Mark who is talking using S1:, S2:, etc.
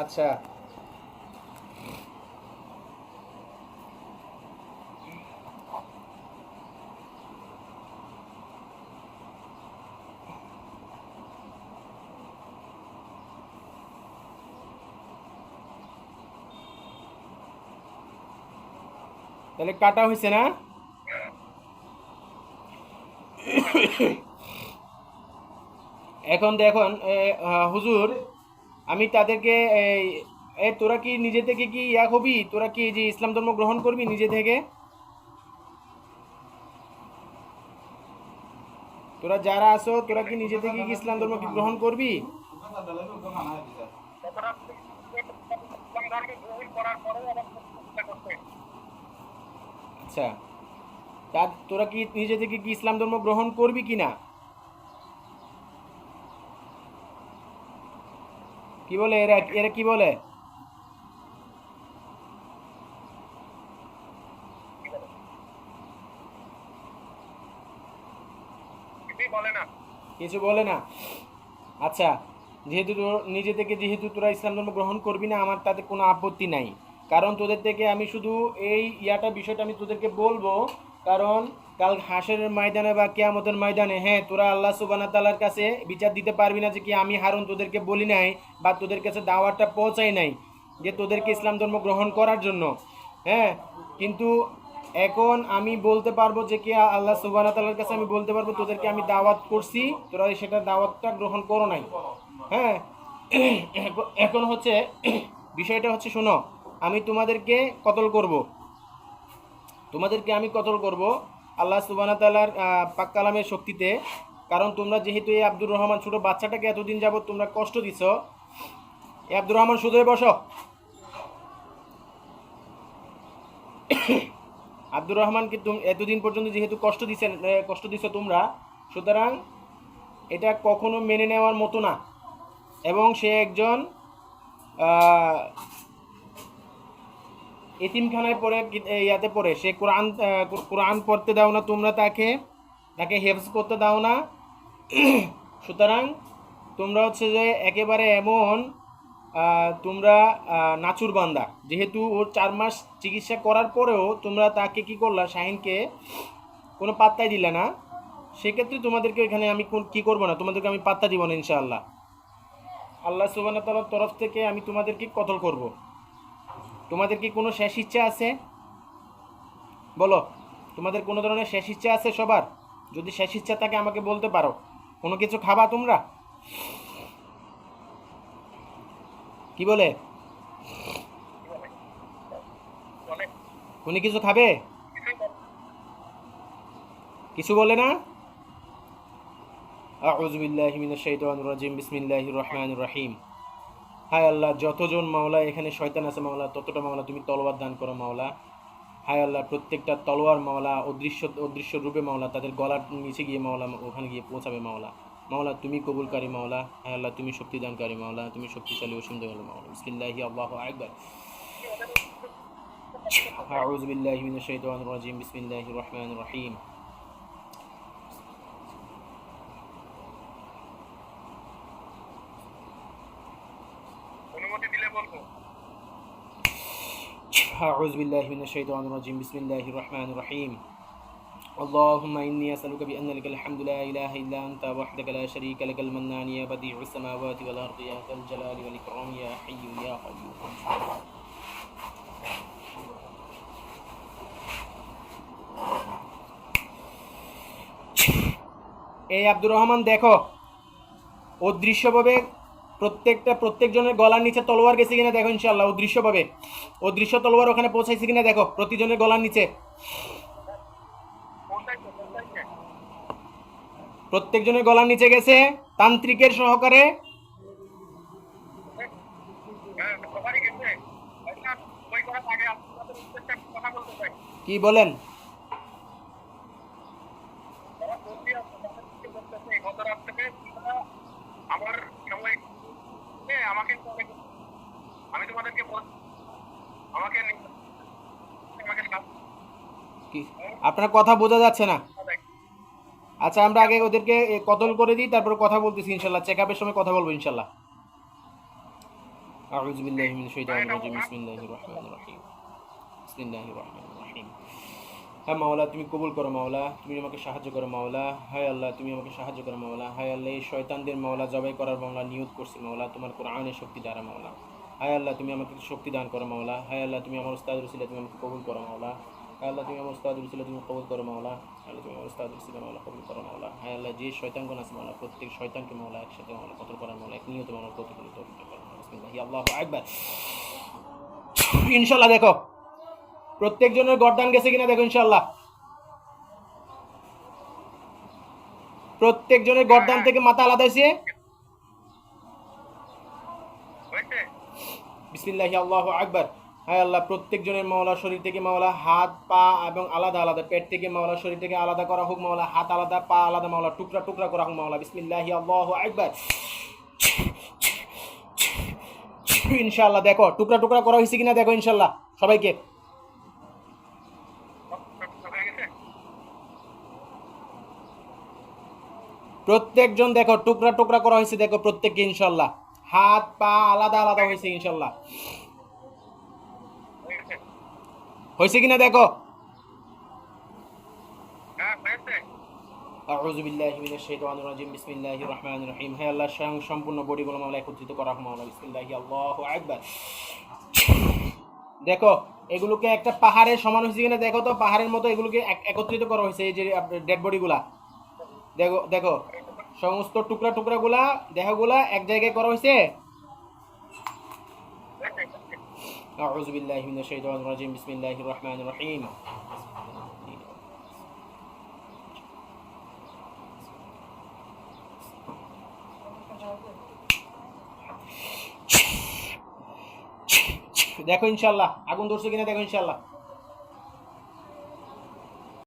S1: আচ্ছা, তাহলে কাটা হয়েছে না? এখন দেখুন হুজুর, আমি তাদেরকে তোরা কি নিজে থেকে কি হবি, তোরা কি যে ইসলাম ধর্ম গ্রহণ করবি নিজে থেকে? তোরা যারা আছো তোরা কি নিজে থেকে কি ইসলাম ধর্ম কি গ্রহণ করবি? আচ্ছা, তা তোরা কি নিজে থেকে কি ইসলাম ধর্ম গ্রহণ করবি কি না? কি বলে এরা, এরা কি বলে? কিছু বলে না। আচ্ছা, যেহেতু নিজে থেকে যেহেতু তোরা ইসলাম ধর্ম গ্রহণ করবি না, আমার তাতে কোনো আপত্তি নাই। কারণ তোদের থেকে আমি শুধু এই বিষয়টা আমি তোদেরকে বলবো। কারণ কাল হাসরের ময়দানে বা কিয়ামতের ময়দানে, হ্যাঁ, তোরা আল্লাহ সুবহানাহু তাআলার কাছে বিচার দিতে পারবি না যে কি আমি হারুন তোদেরকে বলি নাই বা তোদের কাছে দাওয়াতটা পৌঁছাই নাই যে তোদেরকে ইসলাম ধর্ম গ্রহণ করার জন্য। হ্যাঁ, কিন্তু এখন আমি বলতে পারবো যে কি আল্লাহ সুবহানাহু ওয়া তাআলার কাছে আমি বলতে পারবো তোদেরকে আমি দাওয়াত করছি, তোরা সেটা দাওয়াতটা গ্রহণ করো নাই। হ্যাঁ, এখন হচ্ছে বিষয়টা হচ্ছে, শোনো, আমি তোমাদেরকে কতল করব, তোমাদেরকে আমি কতল করব আল্লাহ সুবহানাহু ওয়া তাআলার পাক কালামের শক্তিতে। কারণ তোমরা যেহেতু এই আব্দুর রহমান ছোট বাচ্চাটাকে এতদিন যাবত তোমরা কষ্ট দিছ। এই আব্দুর রহমান শুধু বসো। আব্দুর রহমানকে তুমি এতদিন পর্যন্ত যেহেতু কষ্ট দিছো তোমরা, সুতরাং এটা কখনো মেনে নেওয়ার মতো না। এবং সে একজন এতিমখানায় পড়ে, ইয়াতে পড়ে, সে কোরআন পড়তে দাও না তোমরা, তাকে তাকে হেফজ করতে দাও না। সুতরাং তোমরা হচ্ছে যে একেবারে এমন তোমরা নাচুর বান্দা। যেহেতু ওর 4 মাস চিকিৎসা করার পরেও তোমরা তাকে কি করলা, শাহিনকে কোনো পাত্তাই দিলে না। সেক্ষেত্রে তোমাদেরকে এখানে আমি কি করবো না, তোমাদেরকে আমি পাত্তা দিব না ইনশাআল্লাহ। আল্লাহ সুবহানাহু ওয়া তাআলার তরফ থেকে আমি তোমাদেরকে কতল করব। তোমাদের কি কোনো শেষ ইচ্ছা আছে? বলো, তোমাদের কোনো ধরনের শেষ ইচ্ছা আছে সবার? যদি শেষ ইচ্ছা থাকে আমাকে বলতে পারো। কোনো কিছু খাবা তোমরা? কি বলে, কোনো কিছু খাবে? কিছু বলে না? আউযু বিল্লাহি মিনাশ শাইতানির রাজিম, বিসমিল্লাহির রহমানির রহিম। হায় আল্লাহ, যতজন মাওলা এখানে শয়তান আছে মাওলা, ততটা মাওলা তুমি তলোয়ার দান করো মাওলা। হায় আল্লাহ, প্রত্যেকটা তলোয়ার মাওলা অদৃশ্য অদৃশ্য রূপে মাওলা তাদের গলার নিচে গিয়ে মাওলা ওখানে গিয়ে পৌঁছাবে মাওলা। মাওলা তুমি কবুলকারী মাওলা। হায় আল্লাহ, তুমি শক্তিদানকারী মাওলা, তুমি শক্তিশালী অসীম দয়ালু মাওলা। বিসমিল্লাহি আল্লাহু আকবার। আউযু বিল্লাহি মিনাশ শাইতানির রাজিম, বিসমিল্লাহির রহমানির রহিম। أعوذ بالله من الشيطان الرجيم، بسم الله الرحمن الرحيم. اللهم إني أسألك بأن لك الحمد لا إله إلا أنت وحدك لا شريك لك المنان يا بديع السماوات والأرض يا ذا الجلال والإكرام يا حي يا قيوم. এই আব্দুর রহমান দেখো, অদৃশ্যভাবে প্রত্যেকজনের গলার নিচে তলোয়ার গেছে কিনা দেখো ইনশাআল্লাহ। অদৃশ্যভাবে অদৃশ্য তলোয়ার ওখানে পৌঁছাইছে কিনা দেখো, প্রতিজনের গলার নিচে। প্রত্যেকজনের গলার নিচে গেছে তান্ত্রিকের সহকারে। কি বলেন? কি আপনার কথা বোঝা যাচ্ছে না। আচ্ছা, আমরা আগে ওদেরকে কতল করে দিই, তারপর কথা বলতেছি ইনশাল্লাহ। চেক আপের সময় কথা বলবো ইনশাল্লাহ। আউযু বিল্লাহি মিনাশ শাইতানির রাজিম বিসমিল্লাহির রহমানির রহিম বিসমিল্লাহির রহমানির রহিম। হ্যাঁ মাওলা, তুমি কবুল করো মাওলা, তুমি আমাকে সাহায্য করো মাওলা। হায় আল্লাহ, তুমি আমাকে সাহায্য করো মাওলা। হায় আল্লাহ, এই শয়তানদের মাওলা জবাই করার মাওলা নিয়ত করছি মাওলা তোমার কোরআনের শক্তি দ্বারা মাওলা। হায় আল্লাহ, তুমি আমাকে শক্তি দান করো মাওলা। হায় আল্লাহ, তুমি আমার উস্তাদ রসিলা, তুমি আমাকে কবুল করো মাওলা। হায় আল্লাহ, তুমি আমার উস্তাদ রসিলা, তুমি কবুল করো মাওলা। হায় আল্লাহ, তুমি আমার উস্তাদ রসিলা মাওলা কবুল করো মাওলা। হায় আল্লাহ, যে শয়তানগণ আছে মাওলা, প্রত্যেক শয়তানকে মাওলা একসাথে মাওলা কতল করার মাওলা, এক নিয়ত মাওলা প্রতিফলিত করো মাওলা। বিসমিল্লাহি আল্লাহু আকবার। ইনশাআল্লাহ দেখো প্রত্যেক জনের গর্দান গেছে কিনা দেখো ইনশাআল্লাহ। প্রত্যেক জনের গর্দান থেকে মাথা আলাদা হয়েছে। বিসমিল্লাহি আল্লাহু আকবার। হায় আল্লাহ, প্রত্যেক জনের মাওলা শরীর থেকে মাওলা হাত পা এবং আলাদা আলাদা, পেট থেকে মাওলা শরীর থেকে আলাদা করা হোক মাওলা, হাত আলাদা পা আলাদা মাওলা, টুকরা টুকরা করা হোক মাওলা। বিসমিল্লাহি আল্লাহু আকবার। ইনশাআল্লাহ দেখো টুকরা টুকরা করা হয়েছে কিনা দেখো ইনশাআল্লাহ সবাইকে। প্রত্যেকজন দেখো টুকরা টুকরা করা হয়েছে দেখো প্রত্যেককে ইনশাআল্লাহ। হাত পা আলাদা আলাদা হয়েছে ইনশাআল্লাহ। হয়েছে কিনা দেখো। আউযু বিল্লাহি মিনাশ শাইতানির রাজিম বিসমিল্লাহির রহমানির রহিম। হে আল্লাহ, সম্পূর্ণ বডিগুলো মাওলা একত্রিত করা হোক মাওলা। বিসমিল্লাহি আল্লাহু আকবার। দেখো এগুলোকে একটা পাহাড়ের সমান হয়েছে কিনা দেখো তো, পাহাড়ের মতো এগুলোকে একত্রিত করা হয়েছে। এই যে ডেড বডিগুলা দেখো দেখো, সমস্ত টুকরা টুকরাগুলা দেহগুলা এক জায়গায় করা হয়েছে। আউযু বিল্লাহি মিনাশ শাইতানির রাজিম বিসমিল্লাহির রহমানির রহিম। দেখো ইনশাআল্লাহ আগুন ধরছে কিনা দেখো ইনশাআল্লাহ।